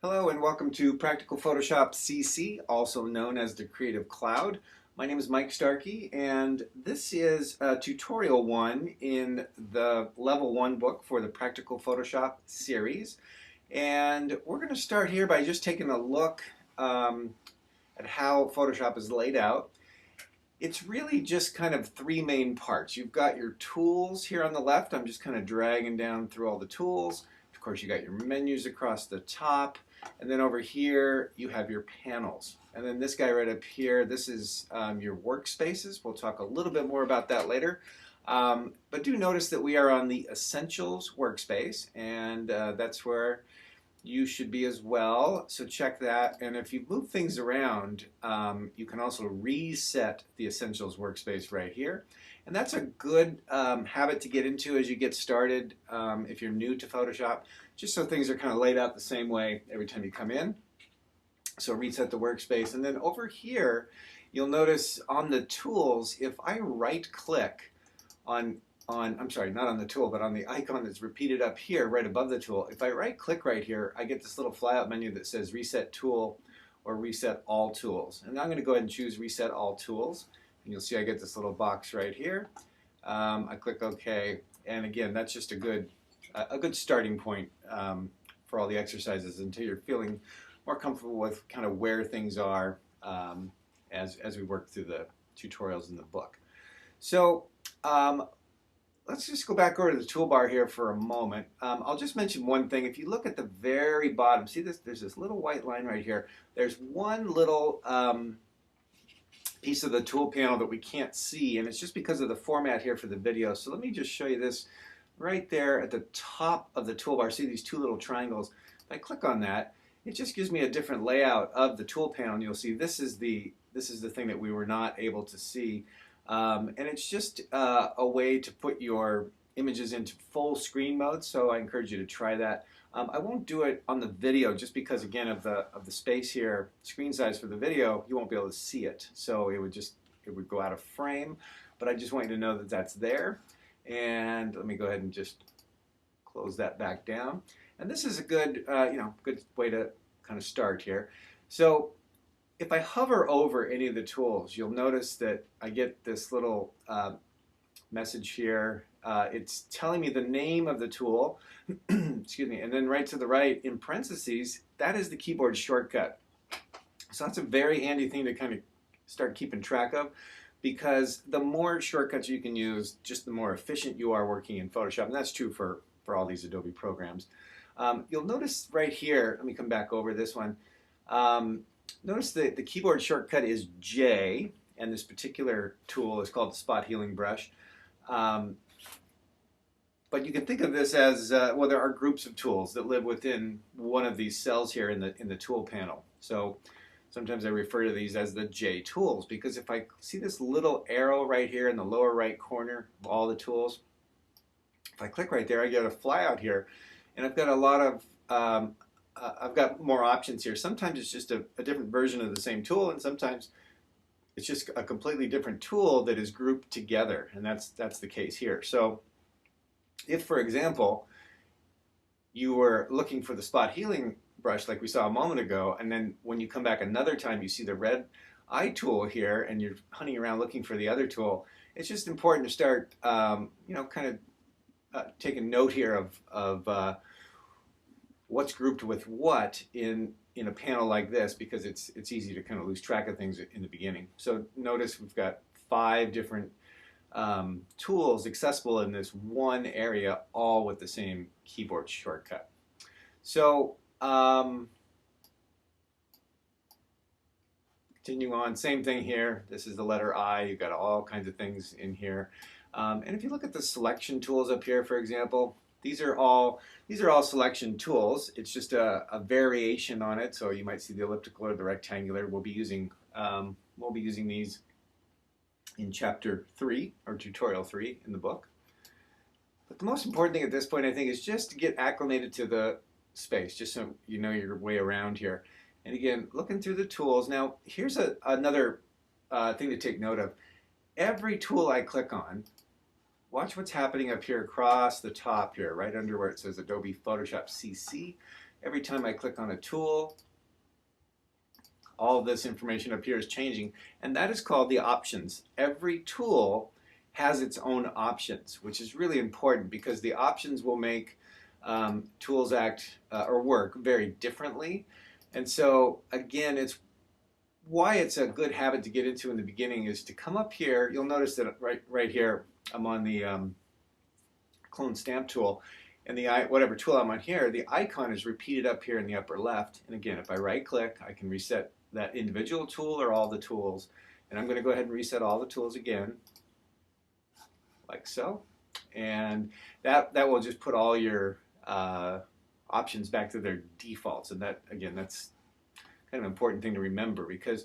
Hello and welcome to Practical Photoshop CC, also known as the Creative Cloud. My name is Mike Starkey, and this is tutorial 1 in the Level 1 book for the Practical Photoshop series. And we're going to start here by just taking a look at how Photoshop is laid out. It's really just kind of three main parts. You've got your tools here on the left. I'm just kind of dragging down through all the tools. Of course, you got your menus across the top. And then over here, you have your panels. And then this guy right up here, this is your workspaces. We'll talk a little bit more about that later. But do notice that we are on the Essentials workspace, and that's where you should be as well. So check that. And if you move things around, you can also reset the Essentials workspace right here. And that's a good habit to get into as you get started if you're new to Photoshop, just so things are kind of laid out the same way every time you come in. So reset the workspace. And then over here, you'll notice on the tools, if I right click on I'm sorry, not on the tool, but on the icon that's repeated up here right above the tool, if I right click right here, I get this little flyout menu that says Reset Tool or Reset All Tools. And I'm going to go ahead and choose Reset All Tools. And you'll see I get this little box right here. I click OK. And again, that's just a good starting point for all the exercises until you're feeling more comfortable with kind of where things are as we work through the tutorials in the book. So let's just go back over to the toolbar here for a moment. I'll just mention one thing. If you look at the very bottom, see this? There's this little white line right here. There's one little piece of the tool panel that we can't see, and it's just because of the format here for the video. So let me just show you this right there at the top of the toolbar. See these two little triangles? If I click on that, it just gives me a different layout of the tool panel, and you'll see this is the thing that we were not able to see. And it's just a way to put your images into full screen mode, so I encourage you to try that. I won't do it on the video just because, again, of the space here, screen size for the video, you won't be able to see it. So it would go out of frame, but I just want you to know that that's there. And let me go ahead and just close that back down. And this is a good, good way to kind of start here. So if I hover over any of the tools, you'll notice that I get this little message here. It's telling me the name of the tool, excuse me, and then right to the right in parentheses, that is the keyboard shortcut. So that's a very handy thing to kind of start keeping track of, because the more shortcuts you can use, just the more efficient you are working in Photoshop, and that's true for all these Adobe programs. You'll notice right here, let me come back over this one. Notice that the keyboard shortcut is J, and this particular tool is called the Spot Healing Brush. But you can think of this as, well, there are groups of tools that live within one of these cells here in the tool panel. So sometimes I refer to these as the J tools, because if I see this little arrow right here in the lower right corner of all the tools, if I click right there, I get a flyout here, and I've got a lot of I've got more options here. Sometimes it's just a different version of the same tool, and sometimes it's just a completely different tool that is grouped together, and that's the case here. So if, for example, you were looking for the Spot Healing Brush like we saw a moment ago, and then when you come back another time you see the red eye tool here and you're hunting around looking for the other tool, it's just important to start kind of taking note here of what's grouped with what in a panel like this, because it's easy to kind of lose track of things in the beginning. So notice we've got 5 different tools accessible in this one area, all with the same keyboard shortcut. So continue on, same thing here. This is the letter I. You've got all kinds of things in here. And if you look at the selection tools up here, for example, these are all selection tools. It's just a variation on it. So you might see the elliptical or the rectangular. We'll be using these in chapter 3 or tutorial 3 in the book. But the most important thing at this point, I think, is just to get acclimated to the space, just so you know your way around here. And again, looking through the tools. Now, here's another thing to take note of. Every tool I click on, watch what's happening up here across the top here, right under where it says Adobe Photoshop CC. every time I click on a tool, all of this information up here is changing, and that is called the options. Every tool has its own options, which is really important because the options will make tools act or work very differently. And so again, it's why it's a good habit to get into in the beginning is to come up here. You'll notice that right here I'm on the clone stamp tool, and the whatever tool I'm on here, the icon is repeated up here in the upper left. And again, if I right click, I can reset that individual tool or all the tools. And I'm going to go ahead and reset all the tools again, like so. And that will just put all your options back to their defaults. And that, again, that's kind of an important thing to remember, because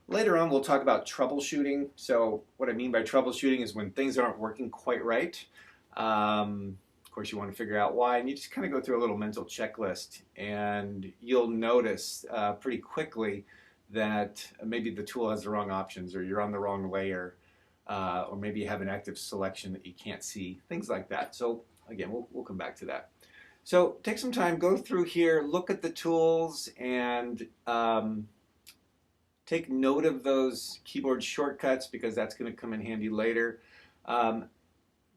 later on we'll talk about troubleshooting. So what I mean by troubleshooting is when things aren't working quite right. Of course, you want to figure out why, and you just kind of go through a little mental checklist, and you'll notice pretty quickly that maybe the tool has the wrong options, or you're on the wrong layer, or maybe you have an active selection that you can't see, things like that. So again, we'll come back to that. So take some time, go through here, look at the tools, and take note of those keyboard shortcuts, because that's going to come in handy later.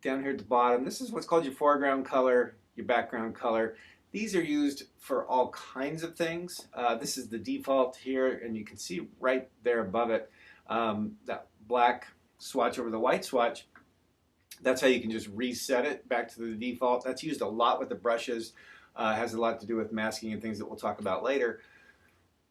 Down here at the bottom, this is what's called your foreground color, your background color. These are used for all kinds of things. This is the default here, and you can see right there above it, that black swatch over the white swatch. That's how you can just reset it back to the default. That's used a lot with the brushes. Has a lot to do with masking and things that we'll talk about later.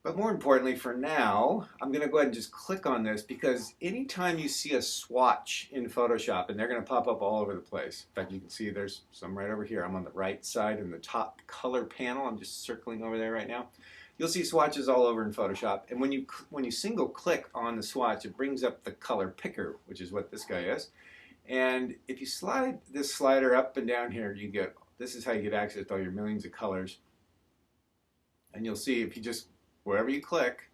But more importantly for now, I'm going to go ahead and just click on this, because anytime you see a swatch in Photoshop, and they're going to pop up all over the place. In fact, you can see there's some right over here. I'm on the right side in the top color panel. I'm just circling over there right now. You'll see swatches all over in Photoshop. And when you single click on the swatch, it brings up the color picker, which is what this guy is. And if you slide this slider up and down here, this is how you get access to all your millions of colors. And you'll see if you just, wherever you click,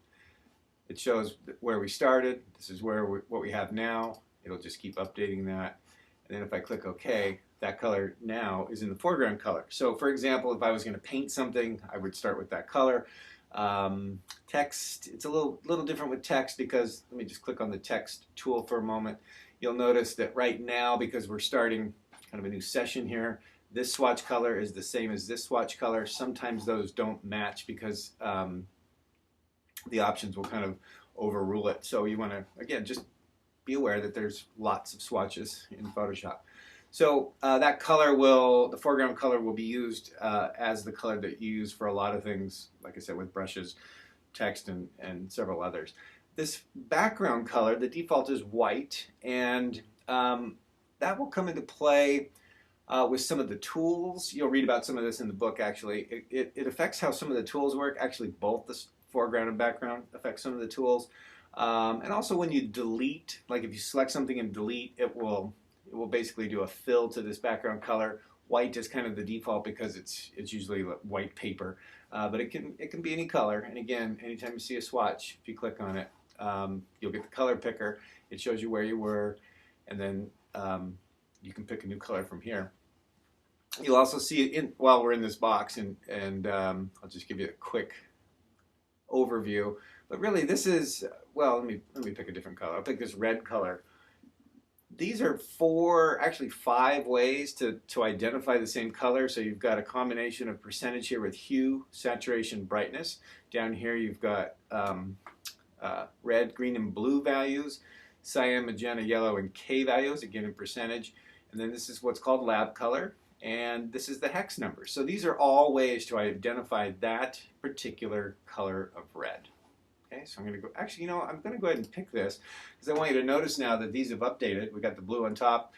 it shows where we started. This is what we have now. It'll just keep updating that. And then if I click OK, that color now is in the foreground color. So for example, if I was going to paint something, I would start with that color. Text, it's a little different with text, because let me just click on the text tool for a moment. You'll notice that right now, because we're starting kind of a new session here, this swatch color is the same as this swatch color. Sometimes those don't match because the options will kind of overrule it. So you want to, again, just be aware that there's lots of swatches in Photoshop. So that color the foreground color will be used as the color that you use for a lot of things, like I said, with brushes, text, and several others. This background color, the default is white, and that will come into play with some of the tools. You'll read about some of this in the book, actually. It affects how some of the tools work. Actually, both the foreground and background affect some of the tools. And also when you delete, like if you select something and delete, it will basically do a fill to this background color. White is kind of the default because it's usually white paper, but it can be any color. And again, anytime you see a swatch, if you click on it, you'll get the color picker. It shows you where you were, and then you can pick a new color from here. You'll also see it while we're in this box, and I'll just give you a quick overview. But really, this is, well, let me pick a different color. I'll pick this red color. These are actually five ways to identify the same color. So you've got a combination of percentage here with hue, saturation, brightness. Down here you've got red, green, and blue values, cyan, magenta, yellow, and K values, again in percentage. And then this is what's called lab color, and this is the hex number. So these are all ways to identify that particular color of red. Okay, so I'm going to go, actually, you know, I'm going to go ahead and pick this, because I want you to notice now that these have updated. We got the blue on top,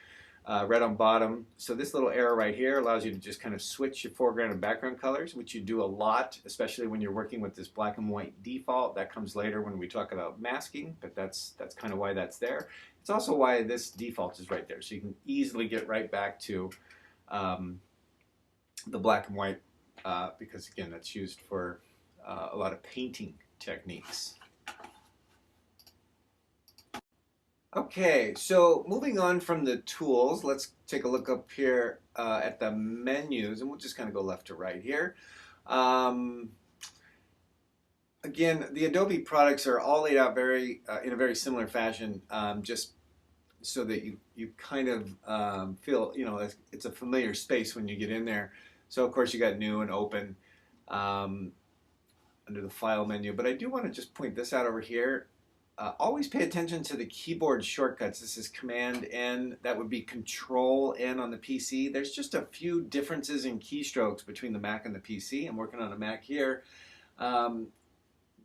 red on bottom. So this little arrow right here allows you to just kind of switch your foreground and background colors, which you do a lot, especially when you're working with this black and white default. That comes later when we talk about masking, but that's kind of why that's there. It's also why this default is right there, so you can easily get right back to the black and white, because again, that's used for a lot of painting techniques. Okay, so moving on from the tools, let's take a look up here at the menus, and we'll just kind of go left to right here. Um, Again, the Adobe products are all laid out very in a very similar fashion, just so that you kind of feel, it's a familiar space when you get in there. So of course you got new and open um, under the file menu. But I do want to just point this out over here. Always pay attention to the keyboard shortcuts. This is Command N. That would be Control N on the PC. There's just a few differences in keystrokes between the Mac and the PC. I'm working on a Mac here.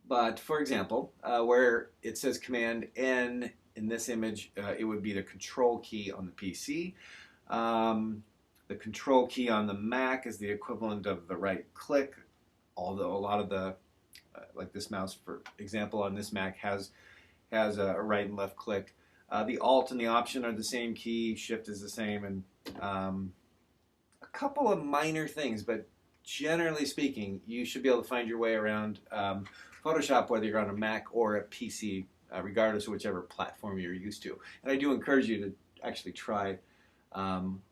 But for example, where it says Command N in this image, it would be the Control key on the PC. The Control key on the Mac is the equivalent of the right click, although a lot of the, like this mouse, for example, on this Mac has a right and left click. The Alt and the Option are the same key, Shift is the same, and a couple of minor things, but generally speaking, you should be able to find your way around Photoshop, whether you're on a Mac or a PC, regardless of whichever platform you're used to. And I do encourage you to actually try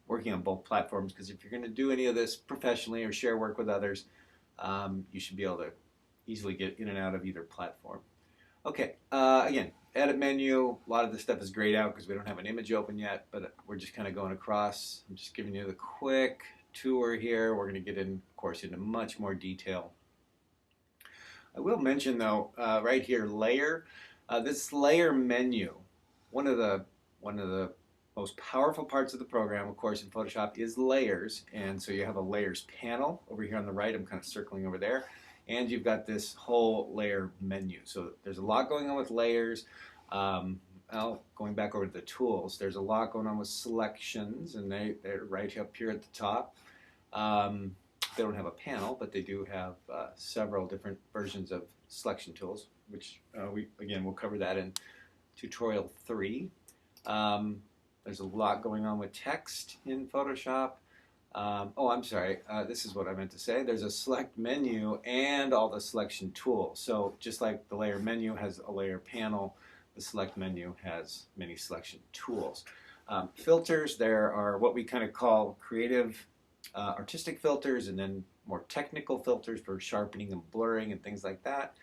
working on both platforms, because if you're going to do any of this professionally or share work with others, you should be able to easily get in and out of either platform. Okay, again, edit menu. A lot of this stuff is grayed out because we don't have an image open yet, but we're just kind of going across. I'm just giving you the quick tour here. We're going to get in, of course, into much more detail. I will mention though, right here, layer. This layer menu, one of the most powerful parts of the program, of course, in Photoshop is layers. And so you have a layers panel over here on the right. I'm kind of circling over there. And you've got this whole layer menu. So there's a lot going on with layers. Going back over to the tools, there's a lot going on with selections, and they're right up here at the top. They don't have a panel, but they do have several different versions of selection tools, which we'll cover that in tutorial 3. There's a lot going on with text in Photoshop. I'm sorry, this is what I meant to say. There's a select menu and all the selection tools. So just like the layer menu has a layer panel, the select menu has many selection tools. Filters, there are what we kind of call creative artistic filters, and then more technical filters for sharpening and blurring and things like that.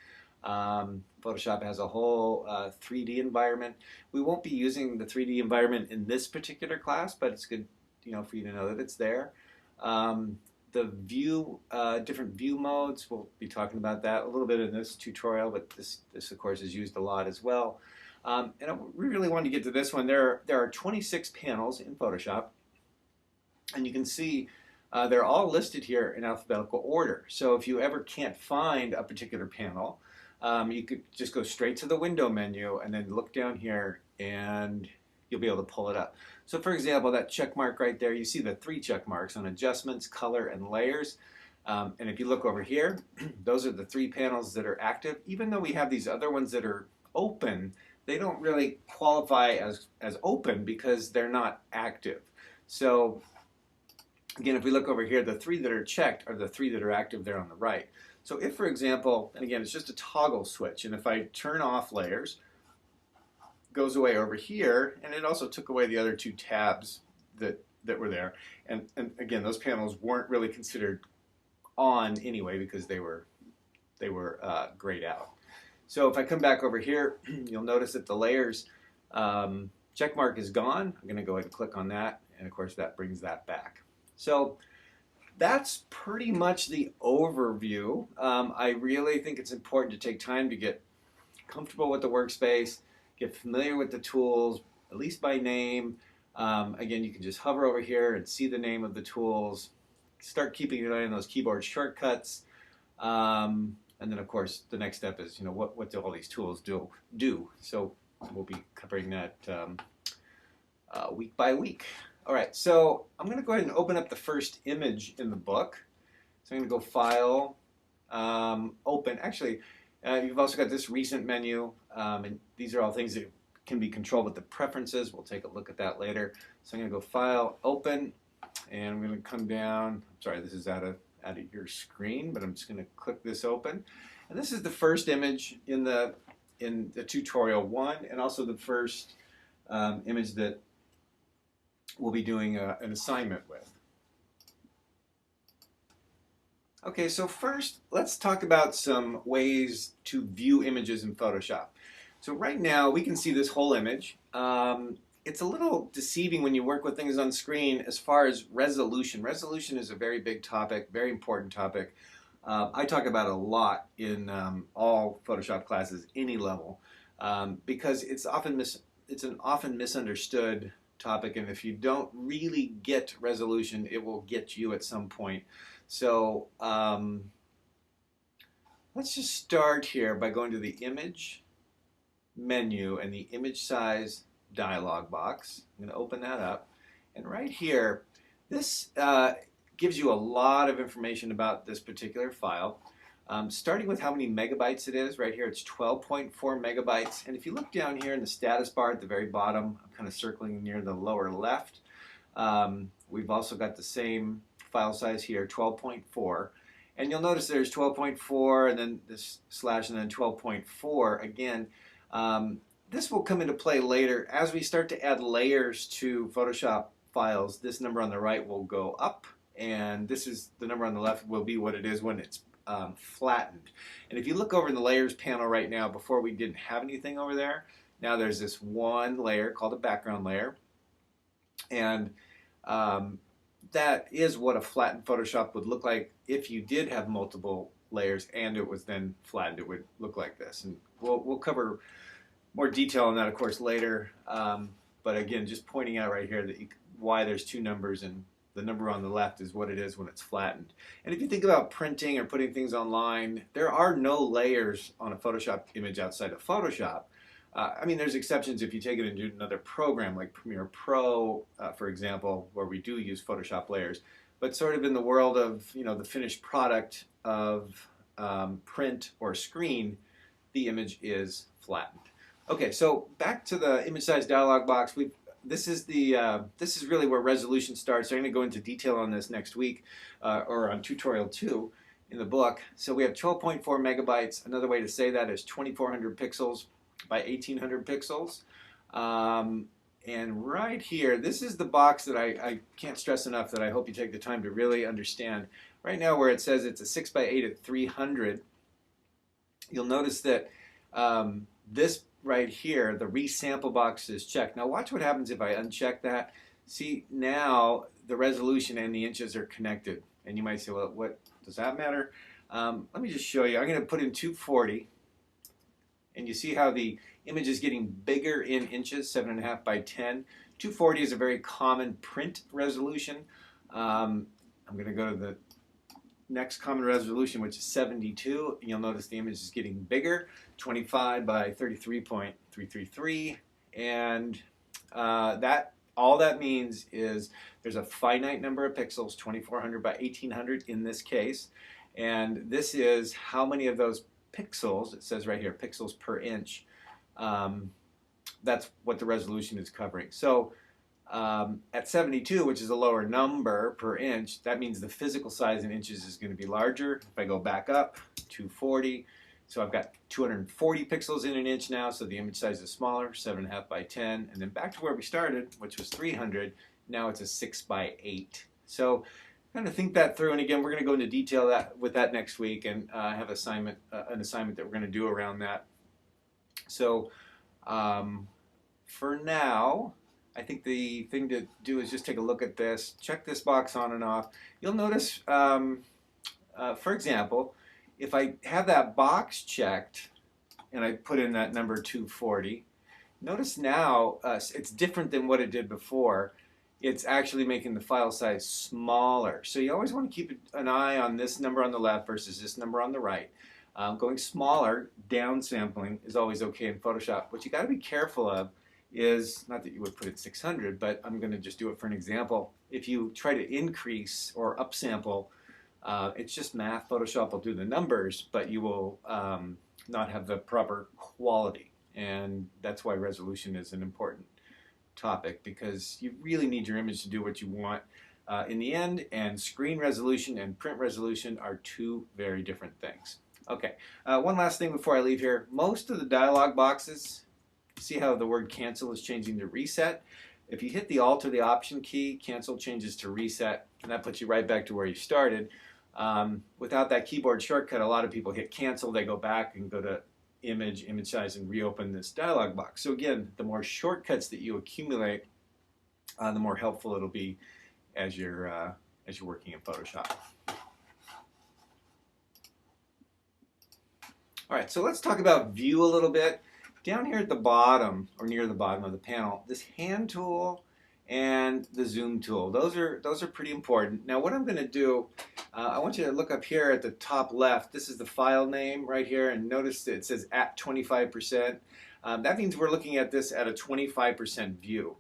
Photoshop has a whole 3D environment. We won't be using the 3D environment in this particular class, but it's good, for you to know that it's there. The view, different view modes, we'll be talking about that a little bit in this tutorial, but this of course is used a lot as well. And we really want to get to this one. There are 26 panels in Photoshop, and you can see they're all listed here in alphabetical order. So if you ever can't find a particular panel, you could just go straight to the window menu and then look down here and you'll be able to pull it up. So for example, that check mark right there, you see the 3 check marks on adjustments, color, and layers. And if you look over here, those are the 3 panels that are active. Even though we have these other ones that are open, they don't really qualify as open because they're not active. So again, if we look over here, the 3 that are checked are the 3 that are active there on the right. So if, for example, and again, it's just a toggle switch, and if I turn off layers, it goes away over here, and it also took away the other 2 tabs that were there. And again, those panels weren't really considered on anyway because they were grayed out. So if I come back over here, you'll notice that the layers check mark is gone. I'm going to go ahead and click on that, and of course that brings that back. So that's pretty much the overview. I really think it's important to take time to get comfortable with the workspace, get familiar with the tools, at least by name. Again, you can just hover over here and see the name of the tools, start keeping an eye on those keyboard shortcuts. And then of course the next step is, what do all these tools do? So we'll be covering that week by week. All right, so I'm going to go ahead and open up the first image in the book. So I'm going to go File, Open. Actually, you've also got this Recent menu, and these are all things that can be controlled with the preferences. We'll take a look at that later. So I'm going to go File, Open, and I'm going to come down. I'm sorry, this is out of your screen, but I'm just going to click this open. And this is the first image in the tutorial 1, and also the first image that we'll be doing an assignment with. Okay, so first, let's talk about some ways to view images in Photoshop. So right now, we can see this whole image. It's a little deceiving when you work with things on screen as far as resolution. Resolution is a very big topic, very important topic. I talk about it a lot in all Photoshop classes, any level, because it's an often misunderstood topic, and if you don't really get resolution, it will get you at some point. So let's just start here by going to the image menu and the image size dialog box. I'm going to open that up. And right here, this gives you a lot of information about this particular file. Starting with how many megabytes it is, right here it's 12.4 megabytes. And if you look down here in the status bar at the very bottom, I'm kind of circling near the lower left, we've also got the same file size here, 12.4. And you'll notice there's 12.4 and then this slash and then 12.4 again. This will come into play later. As we start to add layers to Photoshop files, this number on the right will go up, and this is the number on the left will be what it is when it's flattened. And if you look over in the layers panel right now, before we didn't have anything over there. Now there's this one layer called a background layer, and that is what a flattened Photoshop would look like if you did have multiple layers and it was then flattened. It would look like this, and we'll cover more detail on that, of course, later. But again, just pointing out right here that why there's two numbers, and the number on the left is what it is when it's flattened. And if you think about printing or putting things online, there are no layers on a Photoshop image outside of Photoshop. I mean, there's exceptions if you take it into another program like Premiere Pro, for example, where we do use Photoshop layers. But sort of in the world of, you know, the finished product of print or screen, the image is flattened. Okay, so back to the image size dialog box. This is really where resolution starts. So I'm going to go into detail on this next week, or on tutorial 2 in the book. So we have 12.4 megabytes. Another way to say that is 2,400 pixels by 1,800 pixels. And right here, this is the box that I can't stress enough that I hope you take the time to really understand. Right now, where it says it's a 6 by 8 at 300, you'll notice that this right here, the resample box is checked. Now watch what happens if I uncheck that. See, now the resolution and the inches are connected. And you might say, well, what does that matter? Let me just show you. I'm going to put in 240. And you see how the image is getting bigger in inches, 7.5 by 10. 240 is a very common print resolution. I'm going to go to the next common resolution, which is 72, and you'll notice the image is getting bigger, 25 by 33.333, and all that means is there's a finite number of pixels, 2,400 by 1,800 in this case, and this is how many of those pixels, it says right here, pixels per inch, that's what the resolution is covering. So at 72, which is a lower number per inch, that means the physical size in inches is going to be larger. If I go back up, 240, so I've got 240 pixels in an inch now, so the image size is smaller, 7.5 by 10, and then back to where we started, which was 300, now it's a 6 by 8. So kind of think that through, and again, we're going to go into detail with that next week, and have an assignment that we're going to do around that. So for now, I think the thing to do is just take a look at this, check this box on and off. You'll notice, for example, if I have that box checked and I put in that number 240, notice now it's different than what it did before. It's actually making the file size smaller. So you always want to keep an eye on this number on the left versus this number on the right. Going smaller, downsampling, is always okay in Photoshop. What you got to be careful of is, not that you would put it 600, but I'm going to just do it for an example. If you try to increase or upsample, it's just math. Photoshop will do the numbers, but you will not have the proper quality. And that's why resolution is an important topic, because you really need your image to do what you want in the end, and screen resolution and print resolution are two very different things. Okay, one last thing before I leave here. Most of the dialog boxes, see how the word cancel is changing to reset? If you hit the Alt or the Option key, cancel changes to reset, and that puts you right back to where you started. Without that keyboard shortcut, a lot of people hit cancel, they go back and go to image size, and reopen this dialog box. So again, the more shortcuts that you accumulate, the more helpful it'll be as you're working in Photoshop. All right, so let's talk about view a little bit. Down here at the bottom, or near the bottom of the panel, this hand tool and the zoom tool, those are pretty important. Now what I'm going to do, I want you to look up here at the top left. This is the file name right here, and notice that it says at 25%. That means we're looking at this at a 25% view.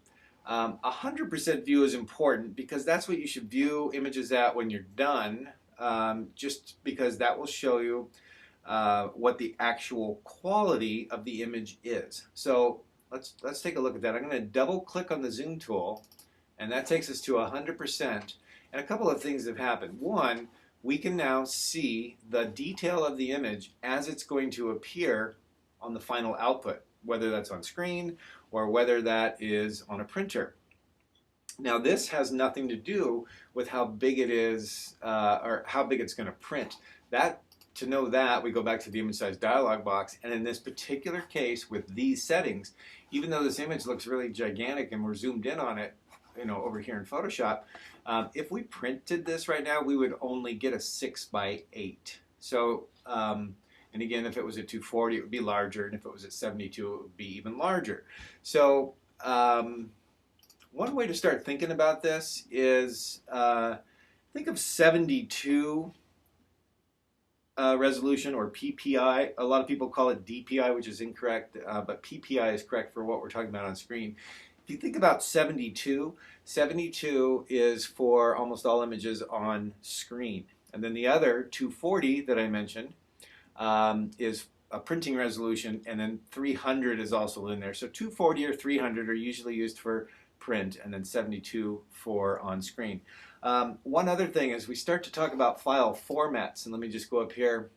100% view is important because that's what you should view images at when you're done, just because that will show you what the actual quality of the image is. So let's take a look at that. I'm going to double click on the zoom tool, and that takes us to 100%. And a couple of things have happened. One, we can now see the detail of the image as it's going to appear on the final output, whether that's on screen or whether that is on a printer. Now this has nothing to do with how big it is or how big it's going to print. To know that, we go back to the image size dialog box, and in this particular case with these settings, even though this image looks really gigantic and we're zoomed in on it, over here in Photoshop, if we printed this right now, we would only get a 6:8. So, and again, if it was at 240, it would be larger, and if it was at 72, it would be even larger. So, one way to start thinking about this is think of 72 resolution, or PPI. A lot of people call it DPI, which is incorrect, but PPI is correct for what we're talking about on screen. If you think about 72, 72 is for almost all images on screen. And then the other 240 that I mentioned is a printing resolution, and then 300 is also in there. So 240 or 300 are usually used for print, and then 72 for on screen. One other thing is we start to talk about file formats, and let me just go up here.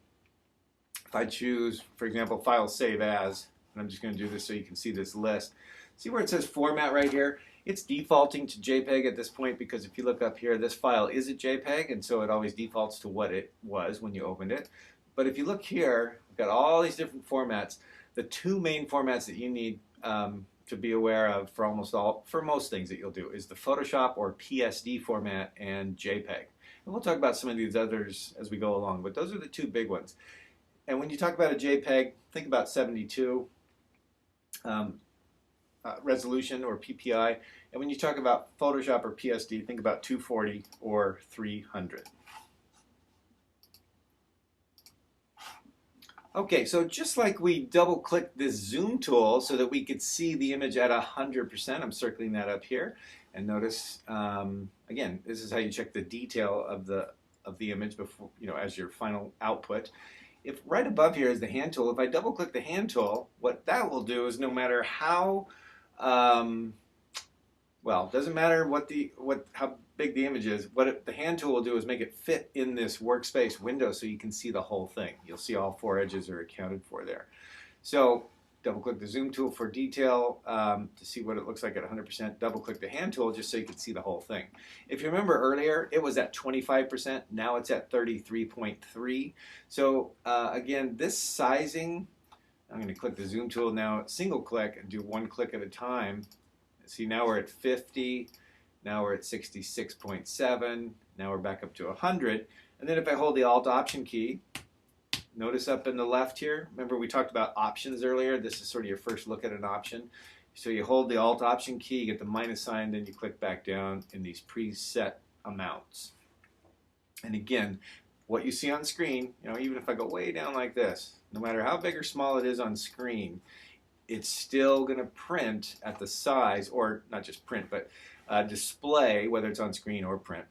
If I choose, for example, file save as, and I'm just going to do this so you can see this list. See where it says format right here? It's defaulting to JPEG at this point because if you look up here, this file is a JPEG, and so it always defaults to what it was when you opened it. But if you look here, we've got all these different formats. The two main formats that you need to be aware of for most things that you'll do is the Photoshop or PSD format and JPEG. And we'll talk about some of these others as we go along, but those are the two big ones. And when you talk about a JPEG, think about 72 resolution or PPI. And when you talk about Photoshop or PSD, think about 240 or 300. Okay, so just like we double-clicked this zoom tool so that we could see the image at 100%, I'm circling that up here. And notice, again, this is how you check the detail of the image before, as your final output. If right above here is the hand tool, if I double-click the hand tool, what that will do is no matter how, well, it doesn't matter how big the image is. What the hand tool will do is make it fit in this workspace window so you can see the whole thing. You'll see all four edges are accounted for there. So double click the zoom tool for detail to see what it looks like at 100%. Double click the hand tool just so you can see the whole thing. If you remember earlier, it was at 25%. Now it's at 33.3. So again, this sizing, I'm going to click the zoom tool now, single click, and do one click at a time. See, now we're at 50. Now we're at 66.7. Now we're back up to 100. And then if I hold the Alt Option key, notice up in the left here, remember we talked about options earlier. This is sort of your first look at an option. So you hold the Alt Option key, you get the minus sign, then you click back down in these preset amounts. And again, what you see on screen, even if I go way down like this, no matter how big or small it is on screen, it's still going to print at the size, or not just print, but display, whether it's on screen or print,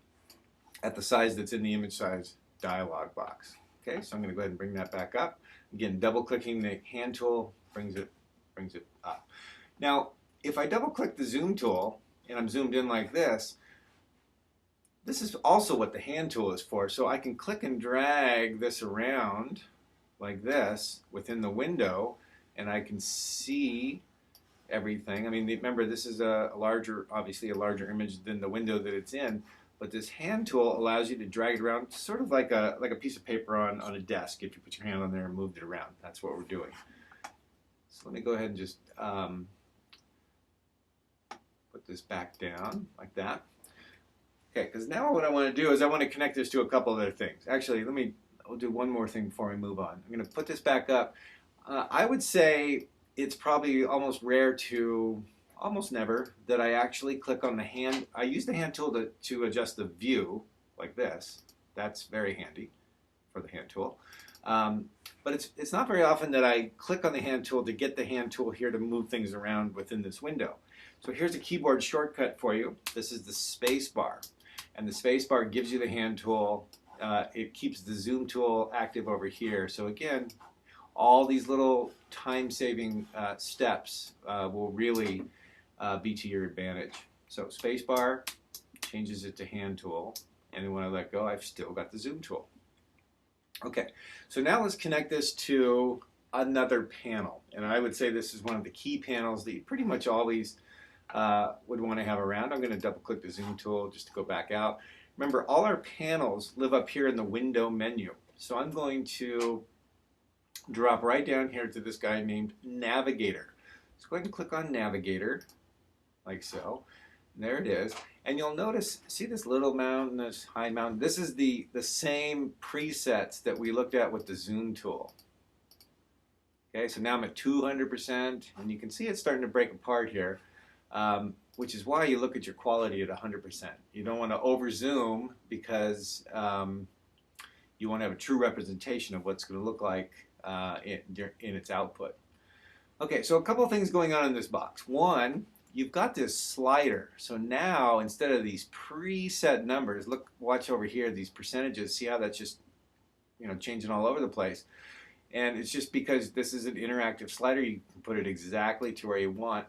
at the size that's in the image size dialog box. Okay, so I'm going to go ahead and bring that back up. Again, double clicking the hand tool brings it up. Now, if I double click the zoom tool and I'm zoomed in like this is also what the hand tool is for. So I can click and drag this around like this within the window, and I can see everything. I mean, remember, this is obviously a larger image than the window that it's in, But this hand tool allows you to drag it around, sort of like a piece of paper on a desk. If you put your hand on there and moved it around, that's what we're doing. So let me go ahead and just put this back down like that. Okay, because now what I want to do is I want to connect this to a couple other things. Actually, I'll do one more thing before we move on. I'm going to put this back up. I would say it's probably almost rare to, almost never, that I actually click on the hand. I use the hand tool to adjust the view like this. That's very handy for the hand tool. But it's not very often that I click on the hand tool to get the hand tool here to move things around within this window. So here's a keyboard shortcut for you. This is the space bar. And the space bar gives you the hand tool. It keeps the zoom tool active over here. So again, all these little time-saving steps will really be to your advantage. So space bar changes it to hand tool. And then when I let go, I've still got the zoom tool. Okay, so now let's connect this to another panel. And I would say this is one of the key panels that you pretty much always would want to have around. I'm going to double click the zoom tool just to go back out. Remember, all our panels live up here in the window menu. So I'm going to drop right down here to this guy named Navigator. So go ahead and click on Navigator, like so. And there it is. And you'll notice, see this little mountain, this high mountain? This is the same presets that we looked at with the zoom tool. Okay, so now I'm at 200%, and you can see it's starting to break apart here. Which is why you look at your quality at 100%. You don't want to over zoom because you want to have a true representation of what's going to look like in its output. Okay, so a couple of things going on in this box. One, you've got this slider. So now instead of these preset numbers, watch over here, these percentages. See how that's just changing all over the place. And it's just because this is an interactive slider. You can put it exactly to where you want.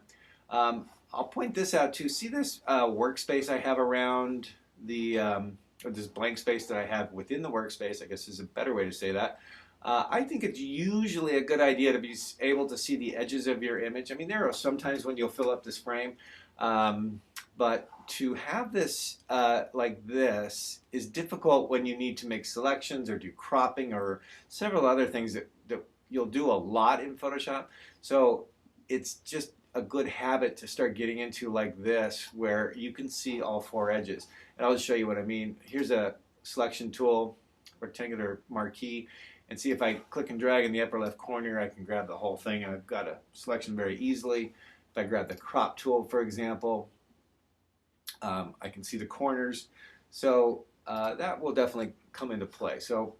I'll point this out too. See this workspace I have around or this blank space that I have within the workspace, I guess is a better way to say that. I think it's usually a good idea to be able to see the edges of your image. I mean, there are some times when you'll fill up this frame, but to have this like this is difficult when you need to make selections or do cropping or several other things that you'll do a lot in Photoshop. So it's just a good habit to start getting into like this, where you can see all four edges. And I'll just show you what I mean. Here's a selection tool, rectangular marquee, and see if I click and drag in the upper left corner, I can grab the whole thing, and I've got a selection very easily. If I grab the crop tool, for example, I can see the corners. So that will definitely come into play. So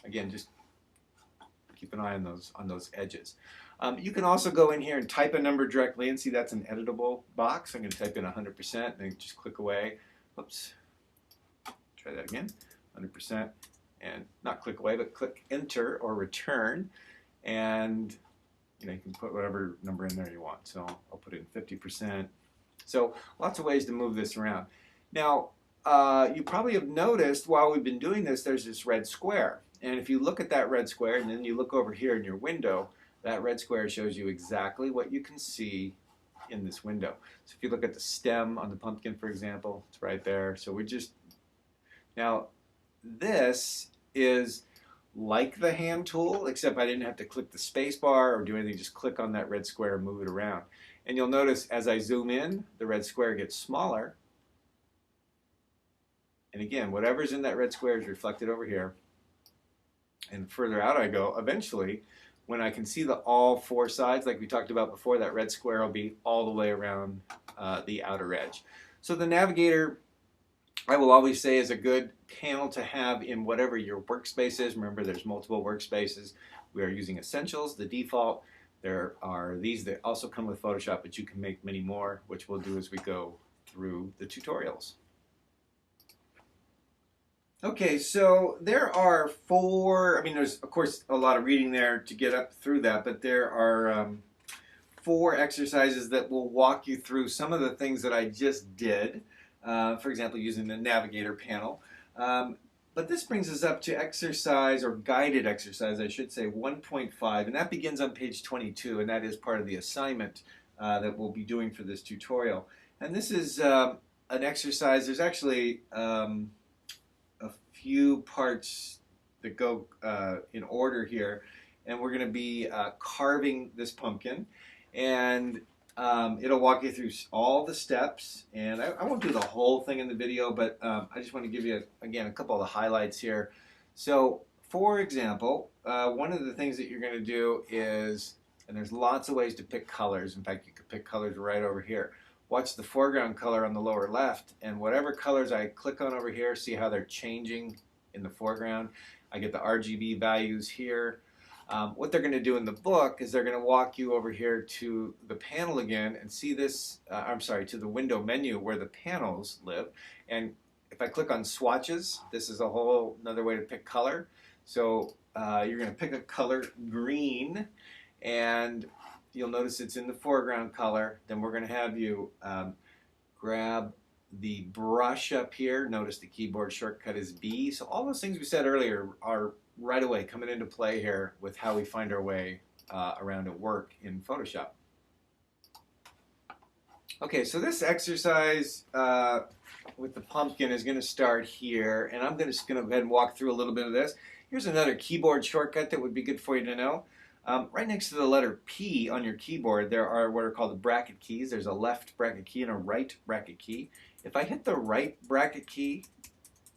again, just keep an eye on those edges. You can also go in here and type a number directly and see that's an editable box. I'm going to type in 100% and then just click away. Oops. Try that again. 100%. And not click away, but click enter or return. And you can put whatever number in there you want. So I'll put in 50%. So lots of ways to move this around. Now, you probably have noticed while we've been doing this, there's this red square. And if you look at that red square and then you look over here in your window, that red square shows you exactly what you can see in this window. So if you look at the stem on the pumpkin, for example, it's right there. So now this is like the hand tool, except I didn't have to click the space bar or do anything, just click on that red square and move it around. And you'll notice as I zoom in, the red square gets smaller. And again, whatever's in that red square is reflected over here. And further out I go, eventually, when I can see all four sides, like we talked about before, that red square will be all the way around the outer edge. So the Navigator, I will always say, is a good panel to have in whatever your workspace is. Remember, there's multiple workspaces. We are using Essentials, the default. There are these that also come with Photoshop, but you can make many more, which we'll do as we go through the tutorials. Okay, so there are there's of course a lot of reading there to get up through that, but there are 4 exercises that will walk you through some of the things that I just did, for example, using the Navigator panel. But this brings us up to exercise, or guided exercise, I should say, 1.5, and that begins on page 22, and that is part of the assignment that we'll be doing for this tutorial. And this is an exercise. There's actually a few parts that go in order here, and we're going to be carving this pumpkin, and it'll walk you through all the steps, and I won't do the whole thing in the video, but I just want to give you, again, a couple of the highlights here. So, for example, one of the things that you're going to do is, and there's lots of ways to pick colors. In fact, you could pick colors right over here. Watch the foreground color on the lower left, and whatever colors I click on over here, see how they're changing in the foreground. I get the RGB values here. What they're going to do in the book is they're going to walk you over here to the panel again and see this, to the window menu where the panels live. And if I click on swatches, this is a whole another way to pick color. So you're going to pick a color, green, and you'll notice it's in the foreground color. Then we're going to have you grab the brush up here. Notice the keyboard shortcut is B. So all those things we said earlier are right away coming into play here with how we find our way around at work in Photoshop. Okay, so this exercise with the pumpkin is going to start here, and I'm just going to go ahead and walk through a little bit of this. Here's another keyboard shortcut that would be good for you to know. Right next to the letter P on your keyboard, there are what are called the bracket keys. There's a left bracket key and a right bracket key. If I hit the right bracket key,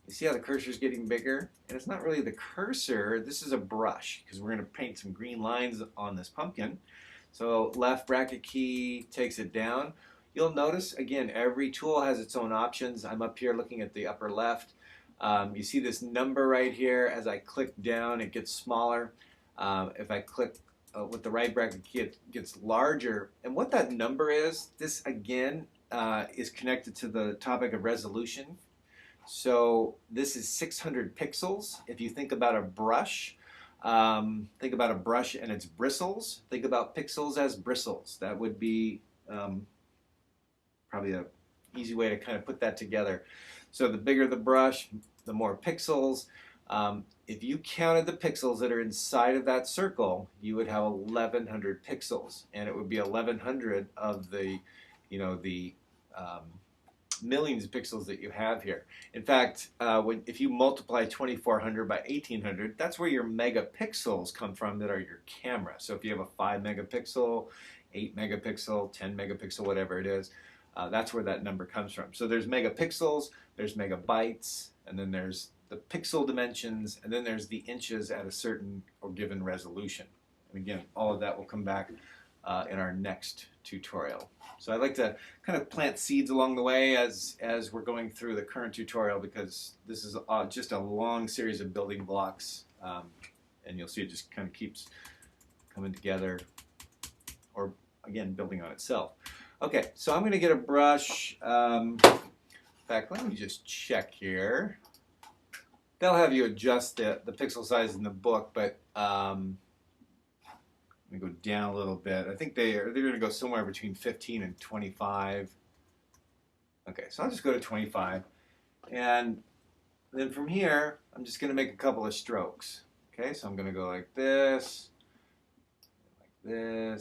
you see how the cursor is getting bigger? And it's not really the cursor, this is a brush, because we're going to paint some green lines on this pumpkin. So left bracket key takes it down. You'll notice, again, every tool has its own options. I'm up here looking at the upper left. You see this number right here. As I click down, it gets smaller. If I click with the right bracket key, it gets larger. And what that number is, this again is connected to the topic of resolution. So this is 600 pixels. If you think about a brush, and its bristles, think about pixels as bristles. That would be probably an easy way to kind of put that together. So the bigger the brush, the more pixels. If you counted the pixels that are inside of that circle, you would have 1,100 pixels, and it would be 1,100 of the, millions of pixels that you have here. In fact, if you multiply 2,400 by 1,800, that's where your megapixels come from that are your camera. So if you have a 5 megapixel, 8 megapixel, 10 megapixel, whatever it is, that's where that number comes from. So there's megapixels, there's megabytes, and then there's the pixel dimensions, and then there's the inches at a certain or given resolution. And again, all of that will come back in our next tutorial. So I'd like to kind of plant seeds along the way as we're going through the current tutorial, because this is just a long series of building blocks, and you'll see it just kind of keeps coming together, or again, building on itself. Okay, so I'm going to get a brush. In fact, let me just check here. They'll have you adjust the pixel size in the book, but let me go down a little bit. I think they're going to go somewhere between 15 and 25. Okay, so I'll just go to 25. And then from here, I'm just going to make a couple of strokes. Okay, so I'm going to go like this, and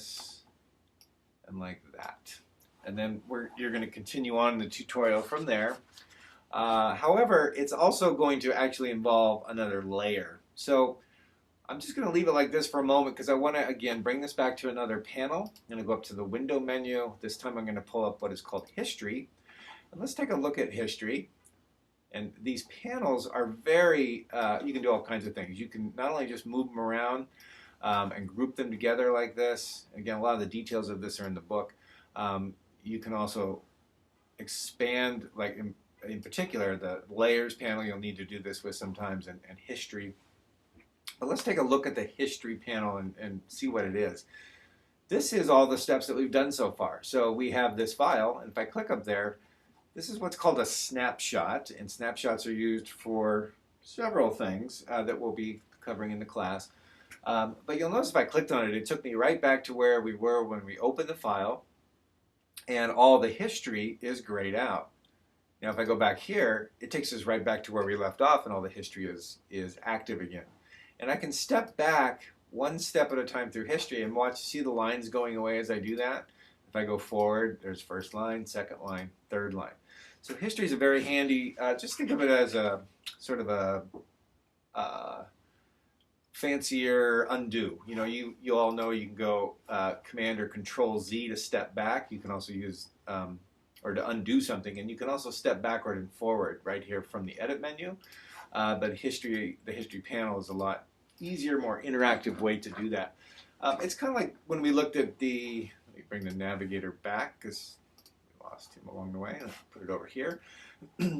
like that. And then you're going to continue on the tutorial from there. However, it's also going to actually involve another layer. So I'm just going to leave it like this for a moment, because I want to, again, bring this back to another panel. I'm going to go up to the window menu. This time I'm going to pull up what is called history. And let's take a look at history. And these panels are very, you can do all kinds of things. You can not only just move them around and group them together like this. Again, a lot of the details of this are in the book. You can also expand, like in particular, the layers panel you'll need to do this with sometimes, and history. But let's take a look at the history panel and see what it is. This is all the steps that we've done so far. So we have this file, and if I click up there, this is what's called a snapshot, and snapshots are used for several things that we'll be covering in the class. But you'll notice if I clicked on it, it took me right back to where we were when we opened the file, and all the history is grayed out. Now if I go back here, it takes us right back to where we left off, and all the history is active again. And I can step back one step at a time through history and see the lines going away as I do that. If I go forward, there's first line, second line, third line. So history is a very handy, just think of it as a sort of a fancier undo. You know, you all know you can go Command or Control Z to step back. You can also use or to undo something, and you can also step backward and forward right here from the Edit menu. But the history panel is a lot easier, more interactive way to do that. It's kind of like when we looked at the. Let me bring the navigator back because we lost him along the way. Let's put it over here.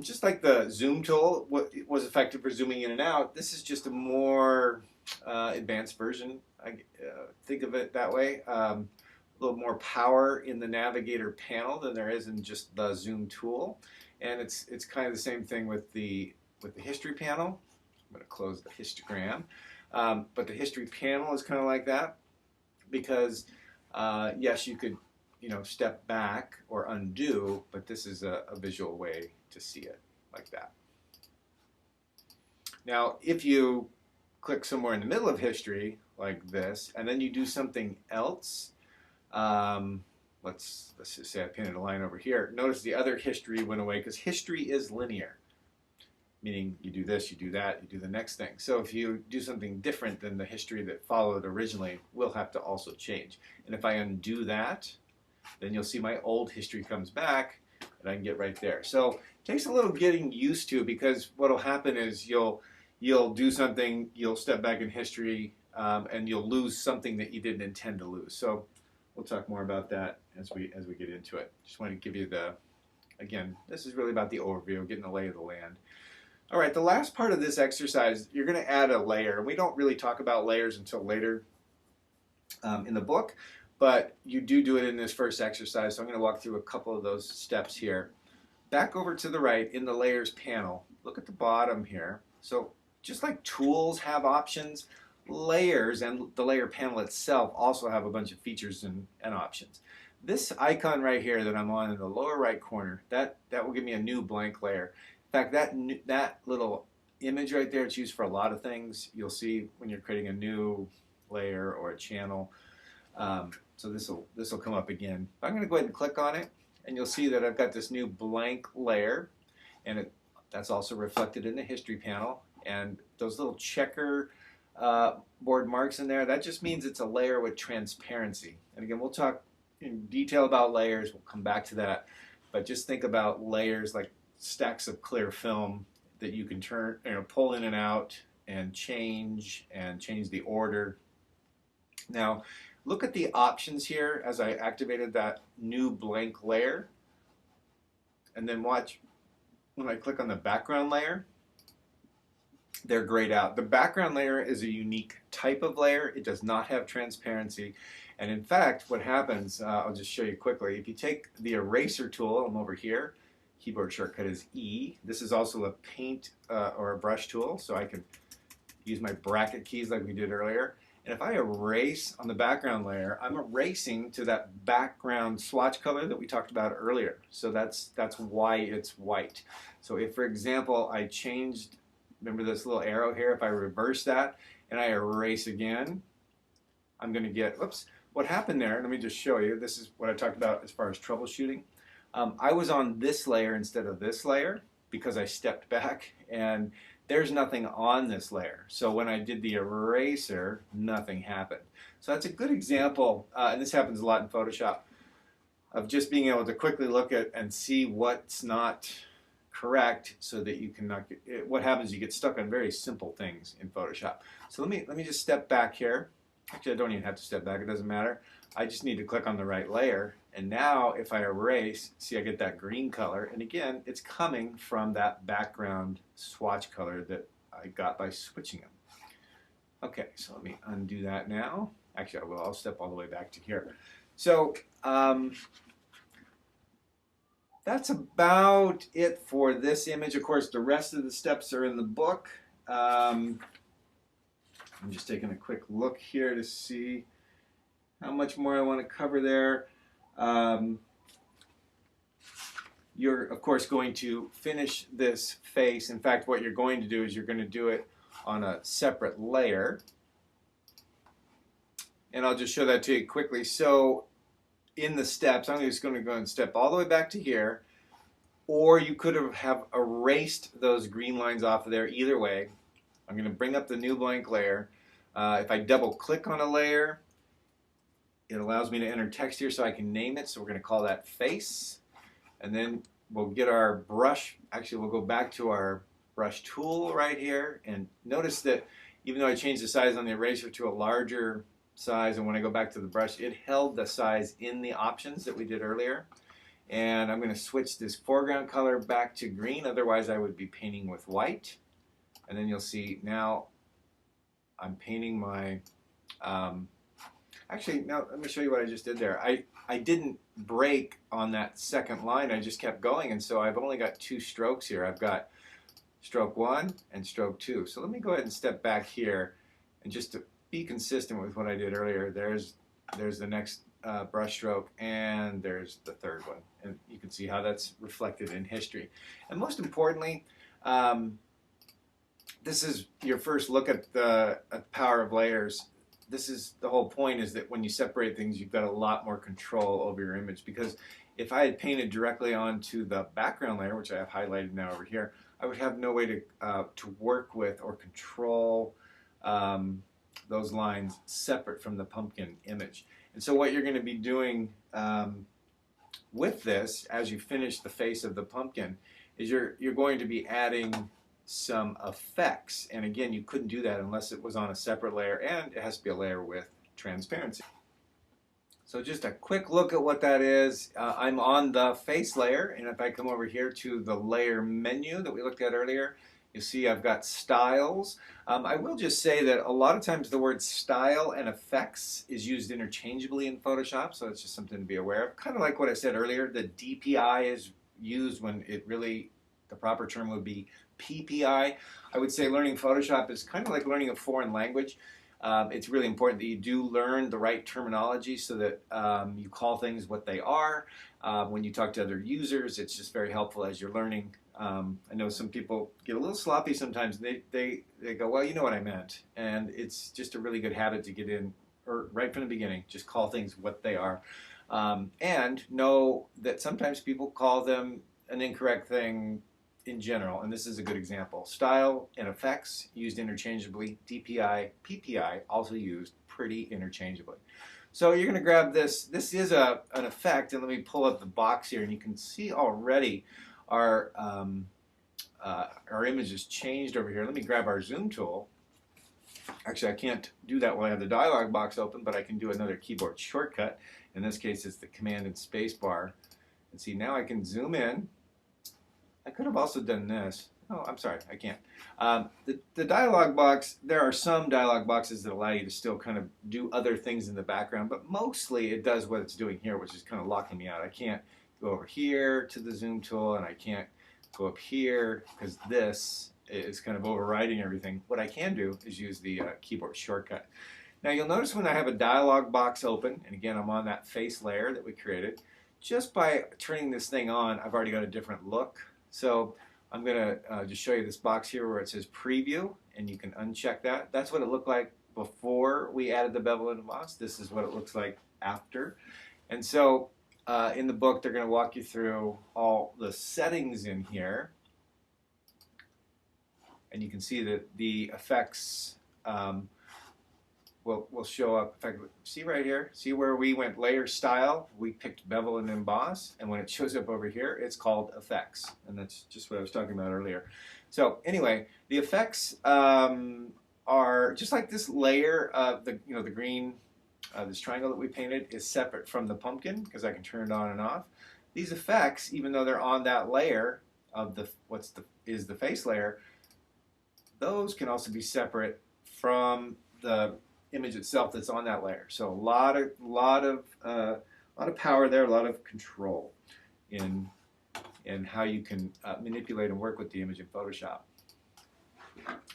Just like the zoom tool was effective for zooming in and out, this is just a more advanced version. I think of it that way. A little more power in the navigator panel than there is in just the zoom tool, and it's kind of the same thing with the history panel. I'm going to close the histogram, but the history panel is kind of like that because yes, you could step back or undo, but this is a visual way to see it like that. Now, if you click somewhere in the middle of history like this, and then you do something else, let's just say I painted a line over here. Notice the other history went away because history is linear, meaning you do this, you do that, you do the next thing. So if you do something different than the history that followed originally, we'll have to also change. And if I undo that, then you'll see my old history comes back, and I can get right there. So it takes a little getting used to, because what will happen is you'll do something, you'll step back in history, and you'll lose something that you didn't intend to lose. So we'll talk more about that as we get into it. Just want to give you again, this is really about the overview, getting the lay of the land. All right, the last part of this exercise, you're going to add a layer. We don't really talk about layers until later in the book, but you do it in this first exercise. So I'm going to walk through a couple of those steps here. Back over to the right in the layers panel, look at the bottom here. So just like tools have options, layers and the layer panel itself also have a bunch of features and options. This icon right here that I'm on in the lower right corner, that will give me a new blank layer. In fact, that little image right there, it's used for a lot of things. You'll see when you're creating a new layer or a channel. So this will come up again. I'm going to go ahead and click on it, and you'll see that I've got this new blank layer, and that's also reflected in the history panel. And those little checker board marks in there, that just means it's a layer with transparency. And again, we'll talk in detail about layers. We'll come back to that. But just think about layers like stacks of clear film that you can pull in and out and change the order. Now, look at the options here as I activated that new blank layer. And then watch when I click on the background layer, they're grayed out. The background layer is a unique type of layer. It does not have transparency. And in fact, what happens, I'll just show you quickly. If you take the eraser tool, I'm over here, keyboard shortcut is E. This is also a paint or a brush tool, so I can use my bracket keys like we did earlier. And if I erase on the background layer, I'm erasing to that background swatch color that we talked about earlier. So that's why it's white. So if, for example, I changed, remember this little arrow here, if I reverse that and I erase again, I'm going to get, whoops, what happened there, let me just show you. This is what I talked about as far as troubleshooting. I was on this layer instead of this layer because I stepped back, and there's nothing on this layer. So when I did the eraser, nothing happened. So that's a good example, and this happens a lot in Photoshop, of just being able to quickly look at and see what's not correct so that you can not get, what happens, you get stuck on very simple things in Photoshop. So let me just step back here. Actually, I don't even have to step back, it doesn't matter. I just need to click on the right layer, and now if I erase, see I get that green color, and again, it's coming from that background swatch color that I got by switching them. Okay, so let me undo that now. Actually, I'll step all the way back to here. So that's about it for this image. Of course, the rest of the steps are in the book. I'm just taking a quick look here to see how much more I want to cover there. You're, of course, going to finish this face. In fact, what you're going to do is you're going to do it on a separate layer. And I'll just show that to you quickly. So in the steps. I'm just going to go and step all the way back to here, or you could have erased those green lines off of there. Either way, I'm going to bring up the new blank layer. If I double click on a layer, it allows me to enter text here so I can name it. So we're going to call that face. And then we'll get our brush. Actually, we'll go back to our brush tool right here. And notice that even though I changed the size on the eraser to a larger size, and when I go back to the brush, it held the size in the options that we did earlier. And I'm going to switch this foreground color back to green. Otherwise, I would be painting with white. And then you'll see now I'm painting my... actually, now let me show you what I just did there. I didn't break on that second line. I just kept going. And so I've only got 2 strokes here. I've got stroke 1 and stroke 2. So let me go ahead and step back here. And just to be consistent with what I did earlier, there's the next brush stroke, and there's the third one. And you can see how that's reflected in history. And most importantly, this is your first look at the power of layers. This is the whole point, is that when you separate things, you've got a lot more control over your image. Because if I had painted directly onto the background layer, which I have highlighted now over here, I would have no way to work with or control those lines separate from the pumpkin image. And so what you're going to be doing with this, as you finish the face of the pumpkin, is you're going to be adding some effects. And again, you couldn't do that unless it was on a separate layer, and it has to be a layer with transparency. So just a quick look at what that is. I'm on the face layer, and if I come over here to the layer menu that we looked at earlier, you see I've got styles. I will just say that a lot of times the word style and effects is used interchangeably in Photoshop, so it's just something to be aware of. Kind of like what I said earlier, the DPI is used when it really, the proper term would be PPI. I would say learning Photoshop is kind of like learning a foreign language. It's really important that you do learn the right terminology so that you call things what they are. When you talk to other users, it's just very helpful as you're learning. I know some people get a little sloppy sometimes. They go, well, you know what I meant. And it's just a really good habit to get in, or right from the beginning, just call things what they are. And know that sometimes people call them an incorrect thing in general, and this is a good example. Style and effects used interchangeably. DPI, PPI also used pretty interchangeably. So you're going to grab this. This is an effect, and let me pull up the box here, and you can see already our image has changed over here. Let me grab our zoom tool. Actually, I can't do that while I have the dialog box open, but I can do another keyboard shortcut. In this case, it's the Command and Space bar. And see, now I can zoom in. I could have also done this. Oh, I'm sorry, I can't. The dialog box, there are some dialog boxes that allow you to still kind of do other things in the background, but mostly it does what it's doing here, which is kind of locking me out. I can't go over here to the zoom tool, and I can't go up here because this is kind of overriding everything. What I can do is use the keyboard shortcut. Now you'll notice when I have a dialog box open, and again I'm on that face layer that we created, just by turning this thing on, I've already got a different look. So I'm going to just show you this box here where it says preview, and you can uncheck that. That's what it looked like before we added the bevel and emboss. This is what it looks like after. And so in the book, they're going to walk you through all the settings in here. And you can see that the effects will show up. In fact, see right here, see where we went layer style, we picked bevel and emboss, and when it shows up over here, it's called effects, and that's just what I was talking about earlier. So anyway, the effects are just like this layer of the green, this triangle that we painted is separate from the pumpkin because I can turn it on and off. These effects, even though they're on that layer of the is the face layer, those can also be separate from the image itself that's on that layer. So a lot of power there, a lot of control in how you can manipulate and work with the image in Photoshop.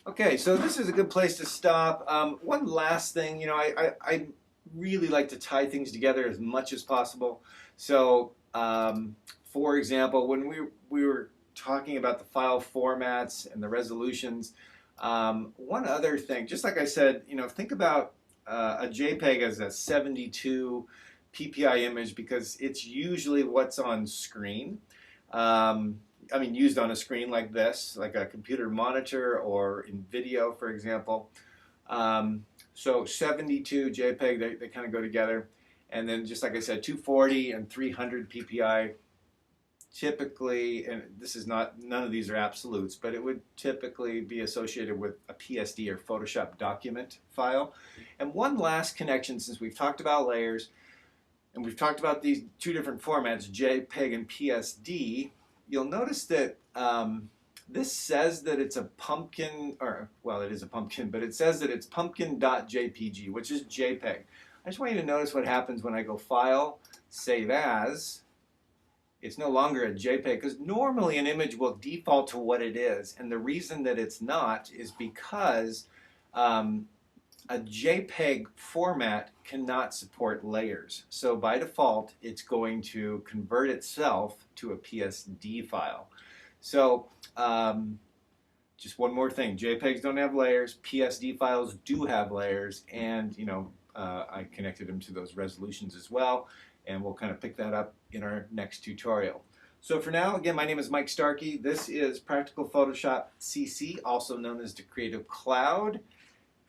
Okay, so this is a good place to stop. One last thing, I really like to tie things together as much as possible. So, for example, when we were talking about the file formats and the resolutions, one other thing, just like I said, think about a JPEG as a 72 PPI image because it's usually what's on screen. Used on a screen like this, like a computer monitor or in video, for example. So 72 JPEG, they kind of go together. And then just like I said, 240 and 300 PPI typically, and this is not, none of these are absolutes, but it would typically be associated with a PSD or Photoshop document file. And one last connection, since we've talked about layers, and we've talked about these two different formats, JPEG and PSD, you'll notice that this says that it's a pumpkin, or, well, it is a pumpkin, but it says that it's pumpkin.jpg, which is JPEG. I just want you to notice what happens when I go File, Save As. It's no longer a JPEG, because normally an image will default to what it is, and the reason that it's not is because a JPEG format cannot support layers. So by default, it's going to convert itself to a PSD file. So just one more thing, JPEGs don't have layers, PSD files do have layers, and I connected them to those resolutions as well, and we'll kind of pick that up in our next tutorial. So for now, again, my name is Mike Starkey. This is Practical Photoshop CC, also known as the Creative Cloud.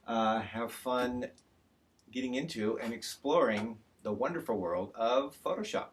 Have fun getting into and exploring the wonderful world of Photoshop.